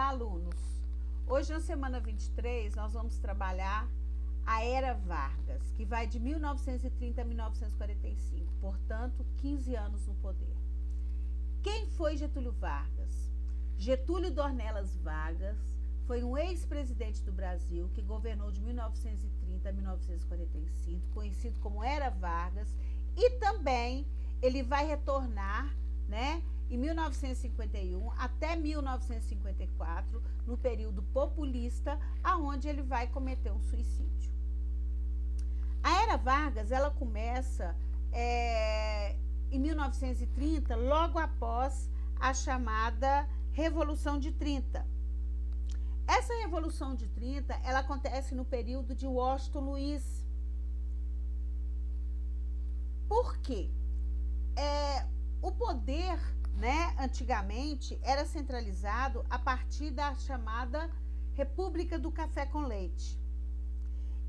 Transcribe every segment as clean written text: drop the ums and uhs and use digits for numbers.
Olá, alunos! Hoje, na semana 23, nós vamos trabalhar a Era Vargas, que vai de 1930 a 1945, portanto, 15 anos no poder. Quem foi Getúlio Vargas? Getúlio Dornelas Vargas foi um ex-presidente do Brasil que governou de 1930 a 1945, conhecido como Era Vargas, e também ele vai retornar, em 1951 até 1954, no período populista, aonde ele vai cometer um suicídio. A Era Vargas, ela começa em 1930, logo após a chamada Revolução de 30. Essa Revolução de 30, ela acontece no período de Washington Luiz. Por quê? O poder, antigamente, era centralizado a partir da chamada República do Café com Leite.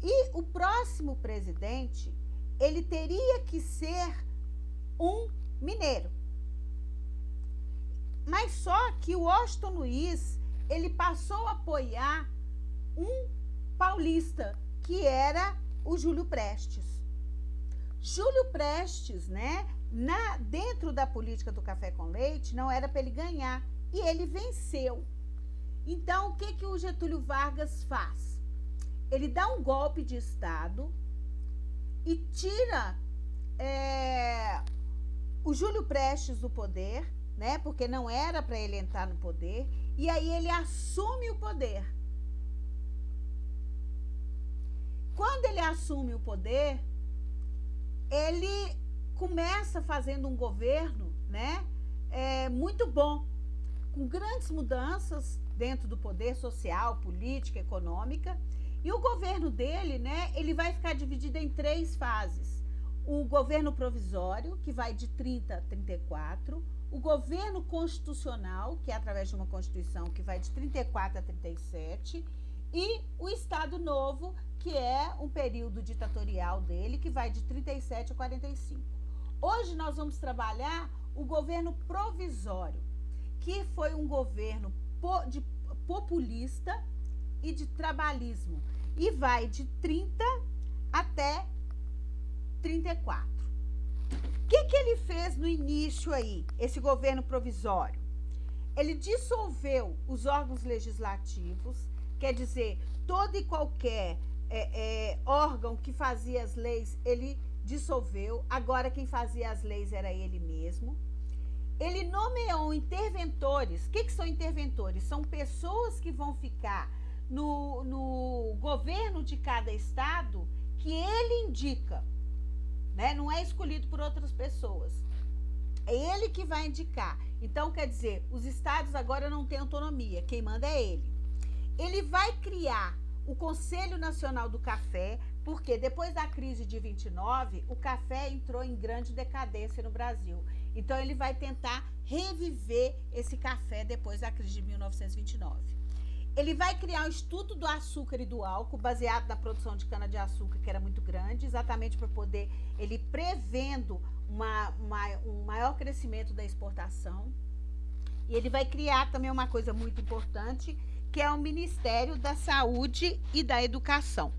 E o próximo presidente, ele teria que ser um mineiro. Mas só que o Washington Luiz, ele passou a apoiar um paulista, que era o Júlio Prestes. Júlio Prestes, dentro da política do café com leite, não era para ele ganhar, e ele venceu. Então, o que o Getúlio Vargas faz? Ele dá um golpe de Estado e tira o Júlio Prestes do poder, porque não era para ele entrar no poder, e aí ele assume o poder. Quando ele assume o poder, ele começa fazendo um governo, muito bom, com grandes mudanças dentro do poder social, política, econômica. E o governo dele, ele vai ficar dividido em 3 fases. O governo provisório, que vai de 30 a 34, o governo constitucional, que é através de uma Constituição, que vai de 34 a 37, e o Estado Novo, que é um período ditatorial dele, que vai de 37 a 45. Hoje nós vamos trabalhar o governo provisório, que foi um governo populista e de trabalhismo, e vai de 30 até 34. O que ele fez no início aí, esse governo provisório? Ele dissolveu os órgãos legislativos, quer dizer, todo e qualquer órgão que fazia as leis, ele dissolveu. Agora quem fazia as leis era ele mesmo. Ele nomeou interventores. O que são interventores? São pessoas que vão ficar no governo de cada estado, que ele indica, não é escolhido por outras pessoas. É ele que vai indicar. Então, quer dizer, os estados agora não têm autonomia, quem manda é ele. Ele vai criar o Conselho Nacional do Café, porque depois da crise de 29, o café entrou em grande decadência no Brasil. Então, ele vai tentar reviver esse café depois da crise de 1929. Ele vai criar o Instituto do Açúcar e do Álcool, baseado na produção de cana-de-açúcar, que era muito grande, exatamente para poder, ele prevendo um maior crescimento da exportação. E ele vai criar também uma coisa muito importante, que é o Ministério da Saúde e da Educação.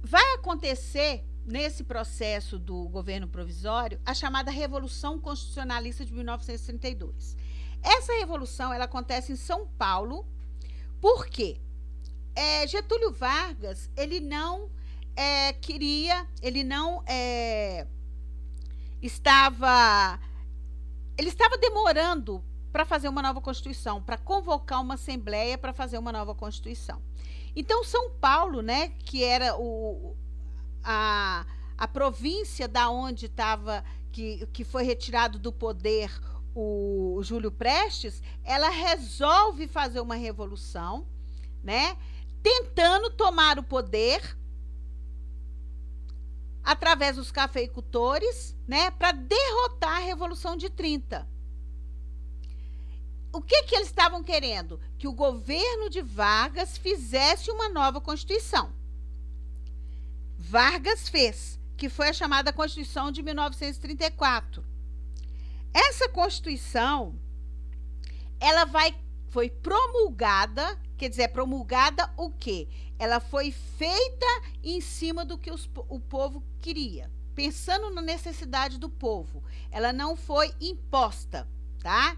Vai acontecer, nesse processo do governo provisório, a chamada Revolução Constitucionalista de 1932. Essa revolução, ela acontece em São Paulo. Por quê? Getúlio Vargas, ele não estava demorando para fazer uma nova Constituição, para convocar uma Assembleia para fazer uma nova Constituição. Então, São Paulo, que era a província da onde estava, que foi retirado do poder o Júlio Prestes, ela resolve fazer uma revolução, tentando tomar o poder através dos cafeicultores, para derrotar a Revolução de 30. O que eles estavam querendo? Que o governo de Vargas fizesse uma nova Constituição. Vargas fez, que foi a chamada Constituição de 1934. Essa Constituição, foi promulgada, quer dizer, promulgada o quê? Ela foi feita em cima do que o povo queria, pensando na necessidade do povo. Ela não foi imposta, tá?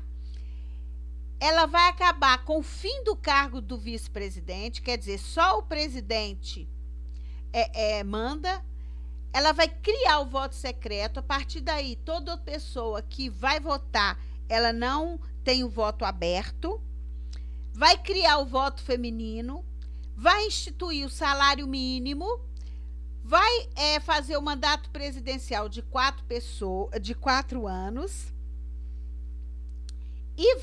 Ela vai acabar com o fim do cargo do vice-presidente, quer dizer, só o presidente manda. Ela vai criar o voto secreto. A partir daí, toda pessoa que vai votar, ela não tem o voto aberto. Vai criar o voto feminino, vai instituir o salário mínimo, vai fazer o mandato presidencial de 4 anos, e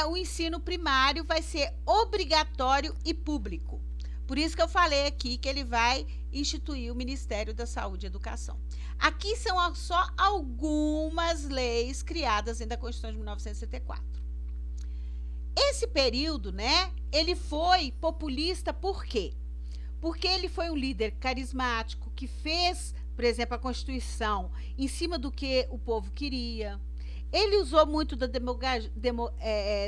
o ensino primário vai ser obrigatório e público. Por isso que eu falei aqui que ele vai instituir o Ministério da Saúde e Educação. Aqui são só algumas leis criadas dentro da Constituição de 1964. Esse período, né, ele foi populista por quê? Porque ele foi um líder carismático que fez, por exemplo, a Constituição em cima do que o povo queria. Ele usou muito da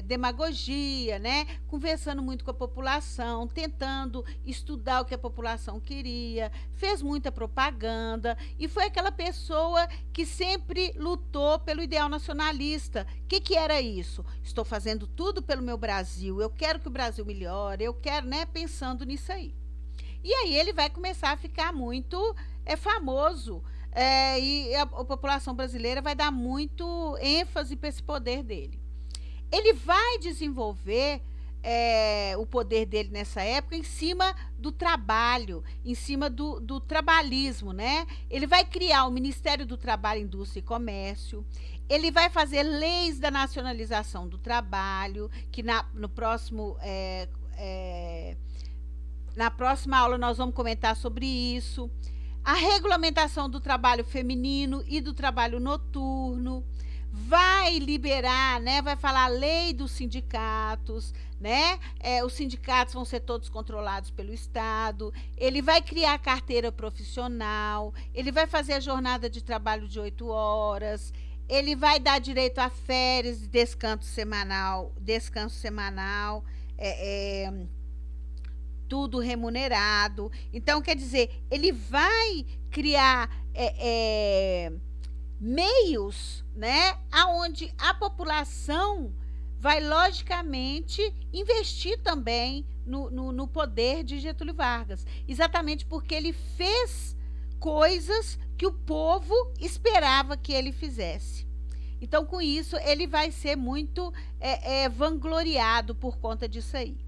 demagogia, né? Conversando muito com a população, tentando estudar o que a população queria, fez muita propaganda e foi aquela pessoa que sempre lutou pelo ideal nacionalista. O que era isso? Estou fazendo tudo pelo meu Brasil, eu quero que o Brasil melhore, eu quero, né? Pensando nisso aí. E aí ele vai começar a ficar muito famoso. E a população brasileira vai dar muito ênfase para esse poder dele. Ele vai desenvolver o poder dele nessa época em cima do trabalho, em cima do trabalhismo, né? Ele vai criar o Ministério do Trabalho, Indústria e Comércio. Ele vai fazer leis da nacionalização do trabalho, que na próxima aula nós vamos comentar sobre isso. A regulamentação do trabalho feminino e do trabalho noturno, vai liberar, né, vai falar a lei dos sindicatos, né, os sindicatos vão ser todos controlados pelo Estado, ele vai criar a carteira profissional, ele vai fazer a jornada de trabalho de 8 horas, ele vai dar direito a férias e descanso semanal, tudo remunerado. Então, quer dizer, ele vai criar meios, né, aonde a população vai, logicamente, investir também no poder de Getúlio Vargas, exatamente porque ele fez coisas que o povo esperava que ele fizesse. Então, com isso, ele vai ser muito vangloriado por conta disso aí.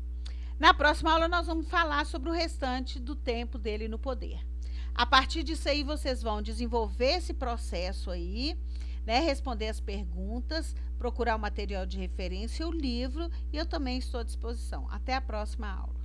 Na próxima aula, nós vamos falar sobre o restante do tempo dele no poder. A partir disso aí, vocês vão desenvolver esse processo aí, né, responder as perguntas, procurar o material de referência, o livro, e eu também estou à disposição. Até a próxima aula.